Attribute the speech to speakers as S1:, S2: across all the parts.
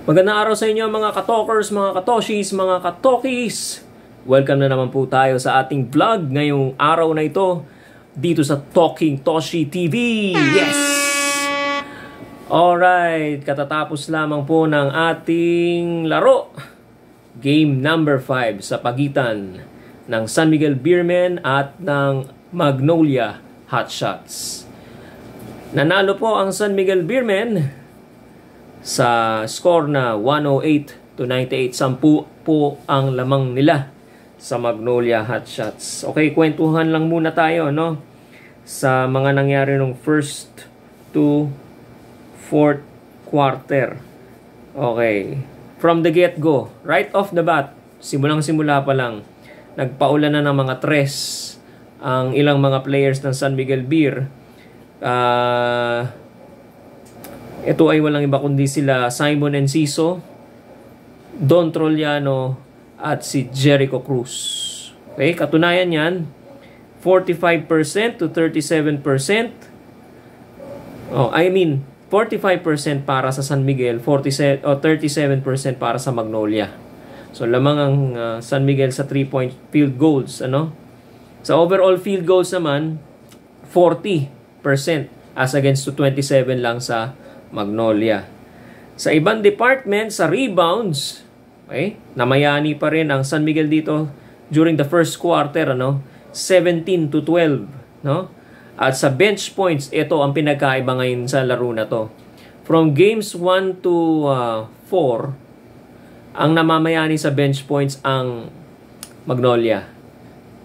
S1: Magandang araw sa inyo mga katokers, mga katoshis, mga katokis. Welcome na naman po tayo sa ating vlog ngayong araw na ito dito sa Talking Toshi TV. Yes! Alright, katatapos lamang po ng ating laro. Game number 5 sa pagitan ng San Miguel Beermen at ng Magnolia Hotshots. Nanalo po ang San Miguel Beermen sa score na 108-98. 10 po ang lamang nila sa Magnolia Hotshots. Okay, kwentuhan lang muna tayo, no? Sa mga nangyari nung first to fourth quarter. Okay. From the get-go, right off the bat, simulang-simula pa lang, nagpaulan na ng mga tres ang ilang mga players ng San Miguel Beer. Ito ay walang iba kundi sila Simon Enciso, Don Trollano at si Jericho Cruz. Okay, katunayan yan, 45% to 37%. 45% para sa San Miguel, 37% para sa Magnolia. So lamang ang San Miguel sa 3-point field goals, ano? Sa overall field goals naman, 40% as against to 27 lang sa Magnolia. Sa ibang department, sa rebounds, okay, namayani pa rin ang San Miguel dito during the first quarter, ano? 17-12, no? At sa bench points, ito ang pinagkaiba ngayon sa laro na to. From games 1 to 4, ang namamayani sa bench points ang Magnolia.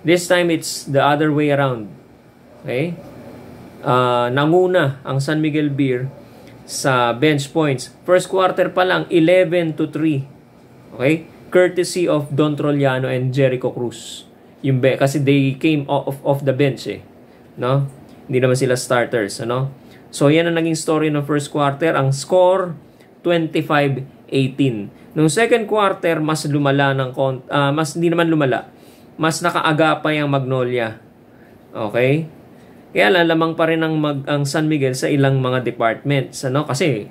S1: This time, it's the other way around. Okay? Nanguna ang San Miguel Beer sa bench points. First quarter pa lang, 11-3. Okay? Courtesy of Don Trollano and Jericho Cruz. Kasi they came off the bench, eh. No? Hindi naman sila starters, ano? So, yan ang naging story ng first quarter. Ang score, 25-18. Nung second quarter, mas lumala hindi naman lumala. Mas nakaagapay ang Magnolia. Okay? Kaya lamang pa rin ang San Miguel sa ilang mga departments, ano? Kasi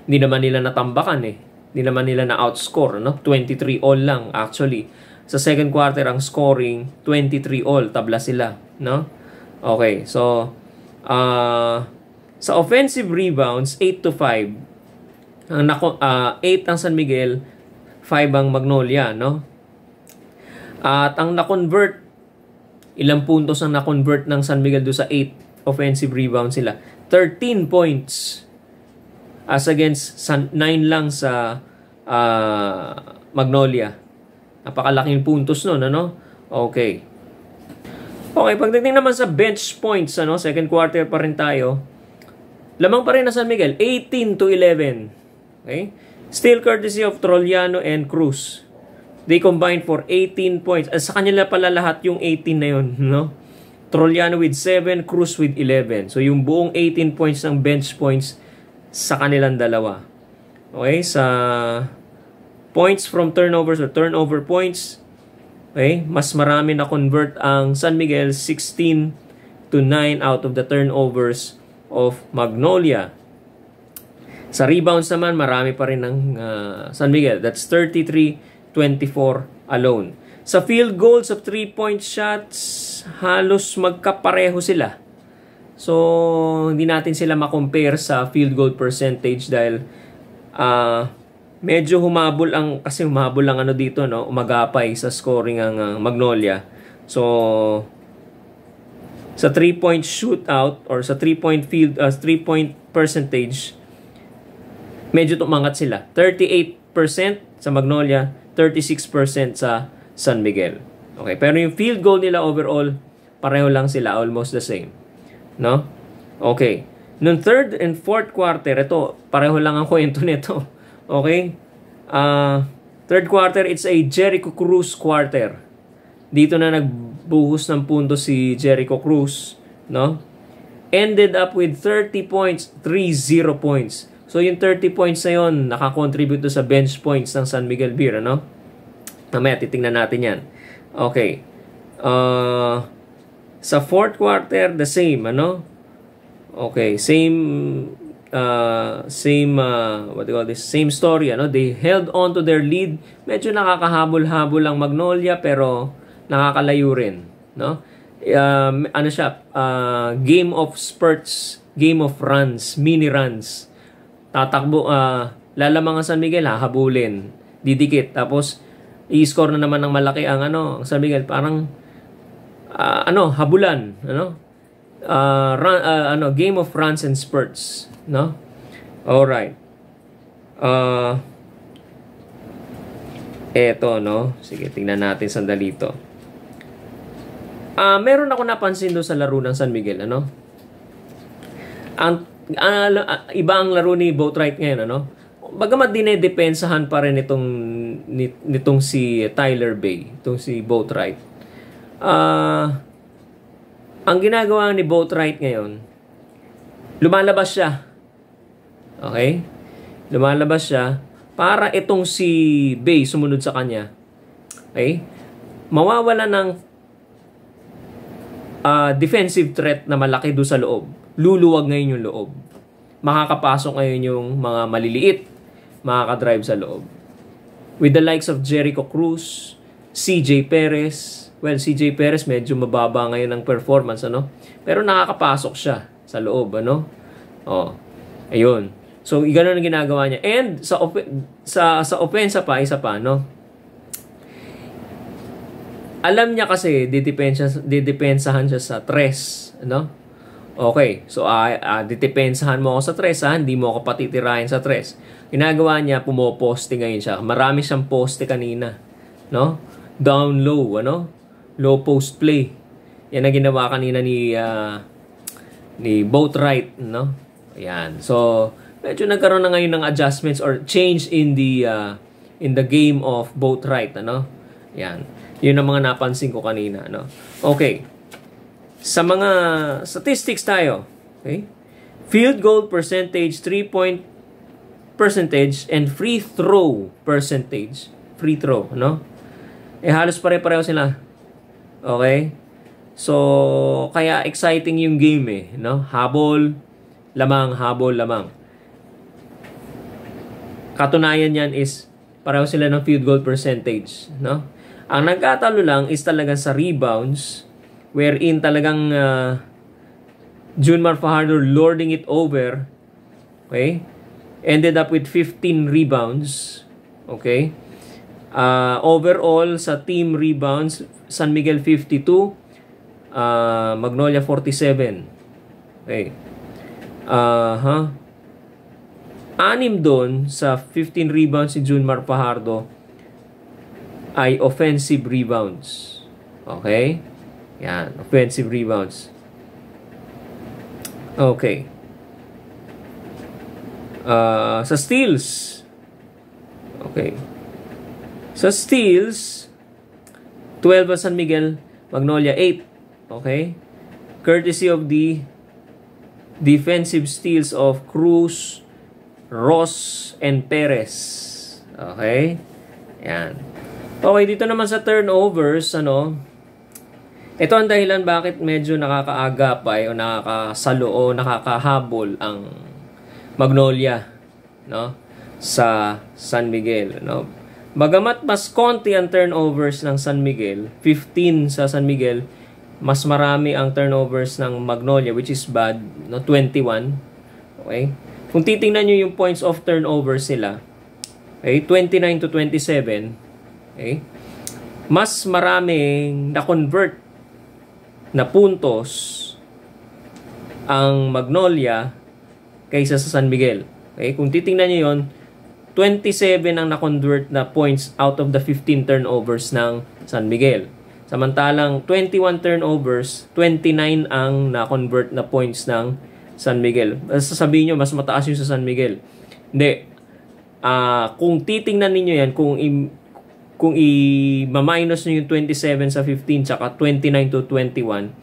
S1: hindi naman nila natambakan, eh. Hindi naman nila na-outscore, no? 23 all lang, actually. Sa second quarter, ang scoring, 23 all. Tabla sila, no? Okay, so sa offensive rebounds, 8-5. 8 ang San Miguel, 5 ang Magnolia, no? At ang na-convert, ilang puntos ang na-convert ng San Miguel do sa 8 offensive rebounds sila? 13 points as against 9 lang sa Magnolia. Napakalaking puntos nun, ano? Okay. Okay, pagdating naman sa bench points, ano, second quarter pa rin tayo. Lamang pa rin na San Miguel, 18-11. Okay? Still courtesy of Trollano and Cruz. They combined for 18 points. Sa kanila pala lahat yung 18 na yun, no? Trollano with 7, Cruz with 11. So yung buong 18 points ng bench points sa kanilang dalawa. Okay, sa points from turnovers or turnover points, okay, mas marami na convert ang San Miguel, 16-9 out of the turnovers of Magnolia. Sa rebounds naman, marami pa rin ng San Miguel. That's 33-24 alone. Sa field goals of 3-point shots, halos magkapareho sila. So, hindi natin sila makompare sa field goal percentage dahil medyo humabol ang ano dito, no, umagapay sa scoring ang Magnolia. So sa 3-point shootout or sa 3-point field 3-point percentage, medyo tumangat sila. 38% sa Magnolia, 36% sa San Miguel. Okay, pero yung field goal nila overall, pareho lang sila, almost the same. No? Okay. Nung third and fourth quarter, ito, pareho lang ang kwento nito. Okay? Third quarter, it's a Jericho Cruz quarter. Dito na nagbuhos ng punto si Jericho Cruz, no? Ended up with 30 points, 30 points. So yung 30 points na yun, nakakontribute to sa bench points ng San Miguel Beer, ano? Mamaya titingnan natin yan. Okay. Sa fourth quarter, the same, ano? Okay, same what do you call this? Same story, ano? They held on to their lead. Medyo nakakahabol-habol ang Magnolia pero nakakalayo rin, no? Ano siya? Game of spurts, game of runs, mini runs. Tatakbo, lalamang ang San Miguel, hahabulin, didikit. Tapos i-score na naman ng malaki ang ang San Miguel, parang habulan, game of runs and spurts, no? All right. Eto, no? Sige, tingnan natin sandali ito. Meron ako napansin doon sa laro ng San Miguel, ano? Iba ang laro ni Boatwright ngayon, ano? Bagamat dinedepensahan pa rin nitong si Tyler Bay, itong si Boatwright. Ang ginagawa ni Boatwright ngayon, lumalabas siya. Okay? Lumalabas siya para itong si Bay sumunod sa kanya. Okay? Mawawala ng defensive threat na malaki doon sa loob. Luluwag ngayon yung loob. Makakapasok ngayon yung mga maliliit, makakadrive sa loob. With the likes of Jericho Cruz, CJ Perez. Well, CJ Perez medyo mababa ngayon ang performance, ano? Pero nakakapasok siya sa loob, ano? Ayun. So, gano'n ang ginagawa niya. And sa opensa pa, isa pa, no? Alam niya kasi didepensahan siya sa tres, no? Okay. So, didepensahan mo ako sa tres, hindi mo ako patitirahin sa tres. Ginagawa niya, pumoposte ngayon siya. Marami siyang poste kanina, no? Down low, ano? Low post play. Yan ang ginawa kanina ni Boatwright, no? Ayan. So, medyo nagkaroon na ngayon ng adjustments or change in the game of Boatwright, ano? Ayan. Yun ang mga napansin ko kanina, no? Okay. Sa mga statistics tayo, okay? Field goal percentage, 3-point percentage, and free throw percentage. Free throw, no? Halos pare-pareho sila. Okay? So, kaya exciting yung game no? Habol, lamang, habol, lamang. Katunayan yan is pareho sila ng field goal percentage, no? Ang nagkatalo lang is talagang sa rebounds, wherein talagang Junmar Fajardo lording it over, okay? Ended up with 15 rebounds, okay? Overall, sa team rebounds, San Miguel 52, Magnolia 47. Okay. Anim doon sa 15 rebounds si Junmar Fajardo ay offensive rebounds. Okay? Yan, offensive rebounds. Okay. Sa steals. Okay. Sa steals, 12 ang San Miguel, Magnolia 8. Okay? Courtesy of the defensive steals of Cruz, Ross, and Perez. Okay? Yan. Okay, dito naman sa turnovers, ito ang dahilan bakit medyo nakakaagapay o nakakasalo o nakakahabol ang Magnolia, no? Sa San Miguel, no? Bagamat mas konti ang turnovers ng San Miguel, 15 sa San Miguel, mas marami ang turnovers ng Magnolia, which is bad, no? 21. Okay? Kung titingnan nyo yung points of turnovers sila, okay, 29 to 27, okay, mas maraming na-convert na puntos ang Magnolia kaysa sa San Miguel. Okay? Kung titingnan nyo yun, 27 ang na-convert na points out of the 15 turnovers ng San Miguel. Samantalang 21 turnovers, 29 ang na-convert na points ng San Miguel. Sasabihin nyo, mas mataas yung sa San Miguel. Hindi. Kung titingnan ninyo yan, kung i-minus nyo yung 27 sa 15 tsaka 29 to 21,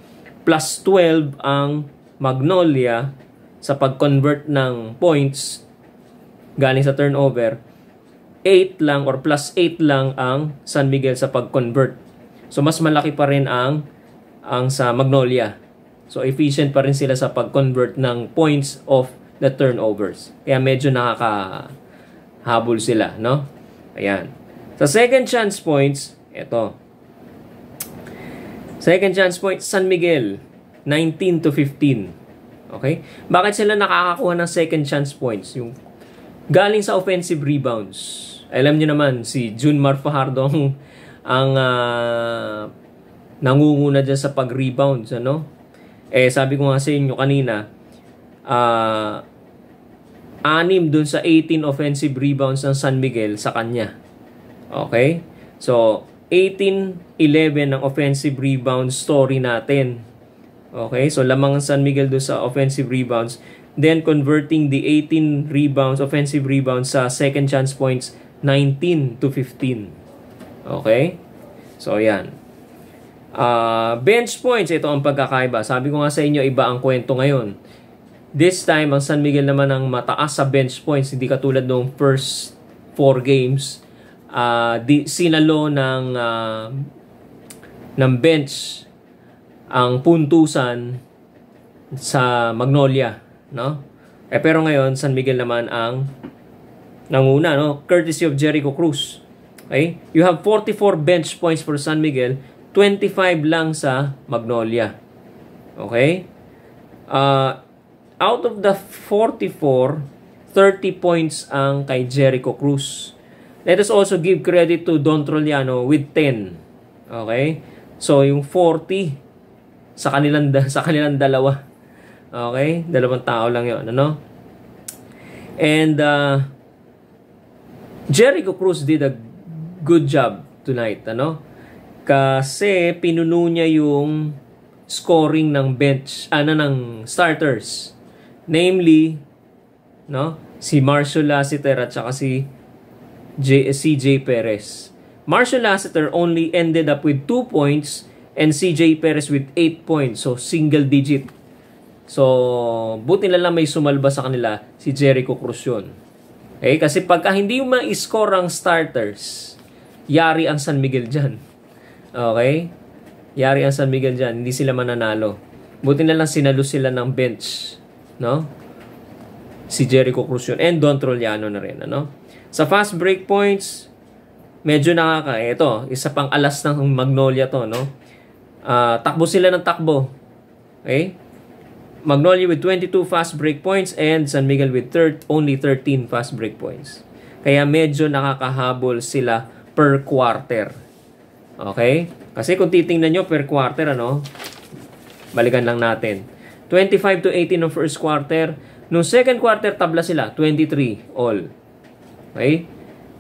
S1: plus 12 ang Magnolia sa pag-convert ng points galing sa turnover, 8 lang or plus 8 lang ang San Miguel sa pag-convert. So, mas malaki pa rin ang sa Magnolia. So, efficient pa rin sila sa pag-convert ng points of the turnovers. Kaya medyo nakakahabol sila, no? Ayan. Sa second chance points, ito. Second chance points, San Miguel, 19 to 15. Okay? Bakit sila nakakakuha ng second chance points? Yung galing sa offensive rebounds. Alam niyo naman, si Junmar Fajardo ang nangunguna dyan sa pag-rebounds, ano? Sabi ko nga sa inyo kanina, 6 dun sa 18 offensive rebounds ng San Miguel sa kanya. Okay? So, 18-11 ang offensive rebound story natin. Okay? So, lamang ang San Miguel dun sa offensive rebounds. Then, converting the 18 rebounds, offensive rebounds sa second chance points, 19 to 15. Okay? So, yan. Bench points, ito ang pagkakaiba. Sabi ko nga sa inyo, iba ang kwento ngayon. This time, ang San Miguel naman ang mataas sa bench points, hindi katulad ng first 4 games. Sinalo ng bench ang puntusan sa Magnolia, no? Pero ngayon, San Miguel naman ang nanguna, no? Courtesy of Jericho Cruz. Okay? You have 44 bench points for San Miguel, 25 lang sa Magnolia. Okay? Out of the 44, 30 points ang kay Jericho Cruz. Let us also give credit to Don Troliano with 10. Okay? So, yung 40 sa kanilang dalawa. Okay? Dalawang tao lang yun. Ano? And Jericho Cruz did a good job tonight. Ano? Kasi pinuno niya yung scoring ng bench, ng starters. Namely, no, si Marshall Lassiter at saka si CJ Perez. Marshall Lassiter only ended up with 2 points and CJ Perez with 8 points. So, single digit. So, buti na lang may sumalba sa kanila si Jericho Cruz yun. Okay? Kasi pagka hindi mo ma-score ang starters, yari ang San Miguel dyan. Okay? Yari ang San Miguel dyan. Hindi sila mananalo. Buti na lang sinalo sila ng bench. No? Si Jericho Cruz yun. And Don Troliano na rin. Ano? Sa fast break points, medyo ito, isa pang alas ng Magnolia to. No? Takbo sila ng takbo. Okay? Magnolia with 22 fast break points and San Miguel with only 13 fast break points. Kaya medyo nakakahabol sila per quarter. Okay? Kasi kung titingnan nyo per quarter, balikan lang natin. 25 to 18 ng first quarter. Nung second quarter, tabla sila. 23 all. Okay?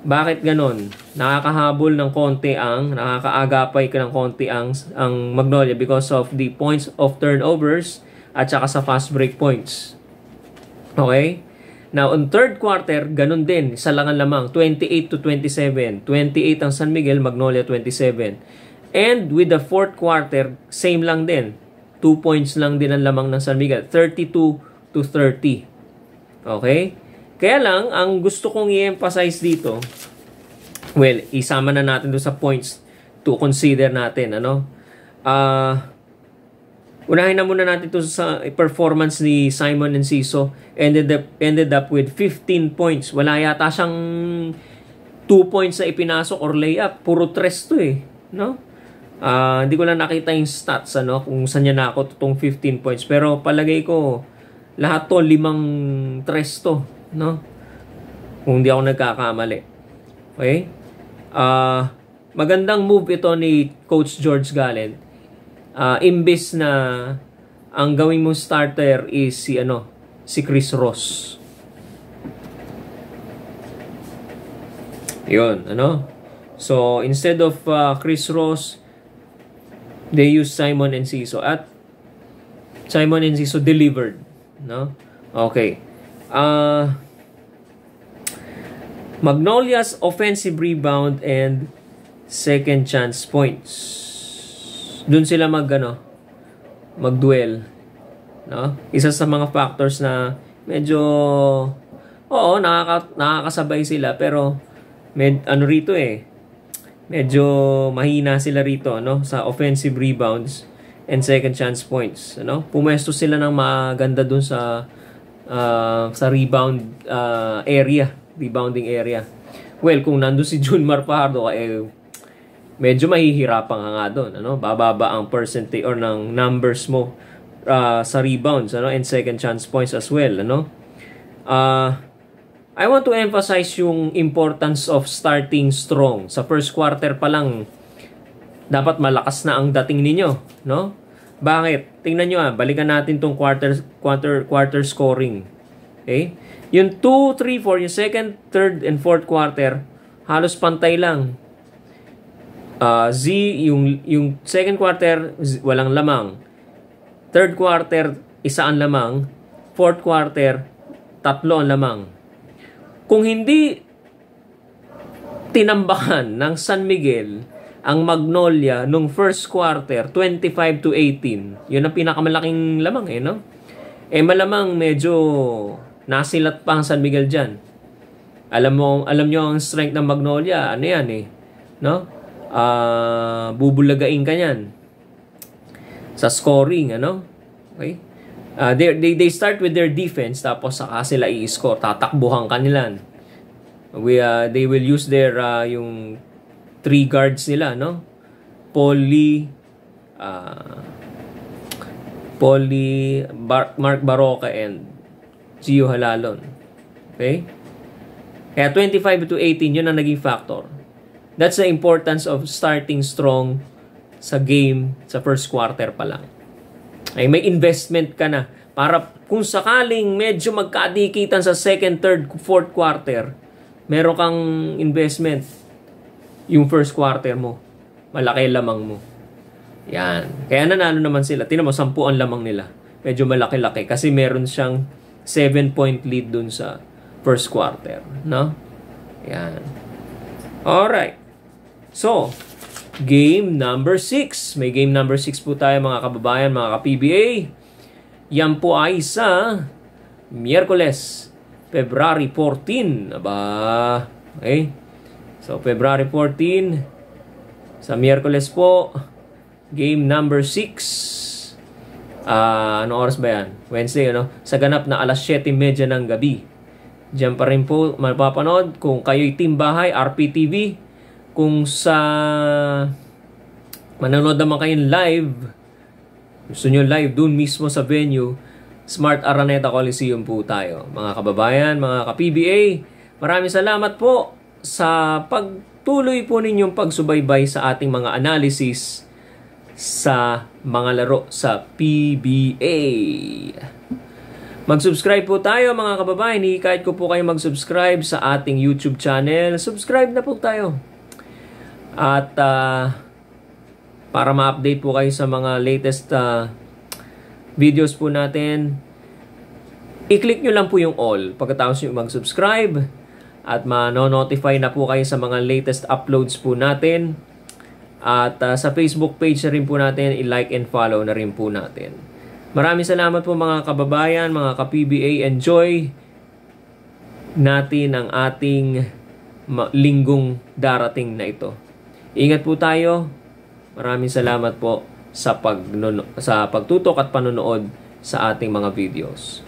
S1: Bakit ganon? Nakakahabol ng konti nakakaagapay ka ng konti ang Magnolia because of the points of turnovers at saka sa fast break points. Okay? Now, on third quarter, ganun din. Isa lang ang lamang. 28 to 27. 28 ang San Miguel, Magnolia 27. And with the fourth quarter, same lang din. 2 points lang din ang lamang ng San Miguel. 32 to 30. Okay? Kaya lang, ang gusto kong i-emphasize dito, well, isama na natin doon sa points to consider natin. Unahin na muna natin ito sa performance ni Simon Enciso. Ended up with 15 points. Wala yata siyang 2 points na ipinasok or layup. Puro tres to no? Hindi ko lang nakita yung stats kung saan niya nakot itong 15 points. Pero palagay ko lahat to 5 tres to, no? Kung hindi ako nagkakamali. Okay? Magandang move ito ni Coach George Gallen. Imbes na ang gawin mong starter is si Chris Ross. Yun, So, instead of Chris Ross, they used Simon Enciso. At Simon Enciso delivered, no? Okay. Magnolia's offensive rebound and second chance points. Doon sila mag-duel, no? Isa sa mga factors na medyo nakakasabay sila pero rito medyo mahina sila rito, sa offensive rebounds and second chance points, Pumesto sila ng maganda doon sa sa rebounding area. Well, kung nandun si Junmar Fajardo, medyo mahihirapan ka nga doon, ano? Bababa ang percentage or ng numbers mo sa rebounds, ano, and second chance points as well, ano? I want to emphasize yung importance of starting strong. Sa first quarter pa lang, dapat malakas na ang dating ninyo, no? Bakit? Tingnan nyo balikan natin tong quarter scoring. Okay? Yung 2, 3, 4, yung second, third, and fourth quarter, halos pantay lang. Yung second quarter, walang lamang. Third quarter, isa ang lamang. Fourth quarter, 3 ang lamang. Kung hindi tinambakan ng San Miguel ang Magnolia nung first quarter, 25-18, yun ang pinakamalaking lamang, no? Malamang medyo nasilat pa ang San Miguel dyan. Alam nyo ang strength ng Magnolia, ano yan, no? Bubulagain ka yan sa scoring, ano? Okay? They start with their defense, tapos saka sila i-score, tatakbuhan kanila. They will use their yung 3 guards nila, no? Mark Baroka and Gio Halalon. Okay? Kaya 25-18, yun ang naging factor. That's the importance of starting strong sa game sa first quarter pa lang. May investment ka na para kung sakaling medyo magkadikitan sa second, third, fourth quarter, meron kang investment yung first quarter mo. Malaki lamang mo. Yan. Kaya nanalo naman sila. Tingnan mo, 10 ang lamang nila. Medyo malaki-laki kasi meron siyang 7-point lead dun sa first quarter. No? Yan. Alright. So, game number 6. May game number 6 po tayo mga kababayan, mga ka-PBA. Yan po ay sa Miyerkules, February 14. Aba, okay. So, February 14, sa Miyerkules po, game number 6. Anong oras ba yan? Wednesday, ano? Sa ganap na alas 7:30 ng gabi. Diyan pa rin po mapapanood. Kung kayo'y team bahay, RPTV. Kung sa manonood naman kayong live, gusto nyo live dun mismo sa venue, Smart Araneta Coliseum po tayo. Mga kababayan, mga ka-PBA, maraming salamat po sa pagtuloy po ninyong pagsubaybay sa ating mga analysis sa mga laro sa PBA. Mag-subscribe po tayo mga kababayan. Hihikayat ko po kayo mag-subscribe sa ating YouTube channel. Subscribe na po tayo. At para ma-update po kayo sa mga latest videos po natin, i-click nyo lang po yung all pagkatapos nyo mag-subscribe at ma-notify na po kayo sa mga latest uploads po natin. At sa Facebook page na rin po natin, i-like and follow na rin po natin. Maraming salamat po mga kababayan, mga ka-PBA. Enjoy natin ang ating linggong darating na ito. Ingat po tayo. Maraming salamat po sa pagtutok at panonood sa ating mga videos.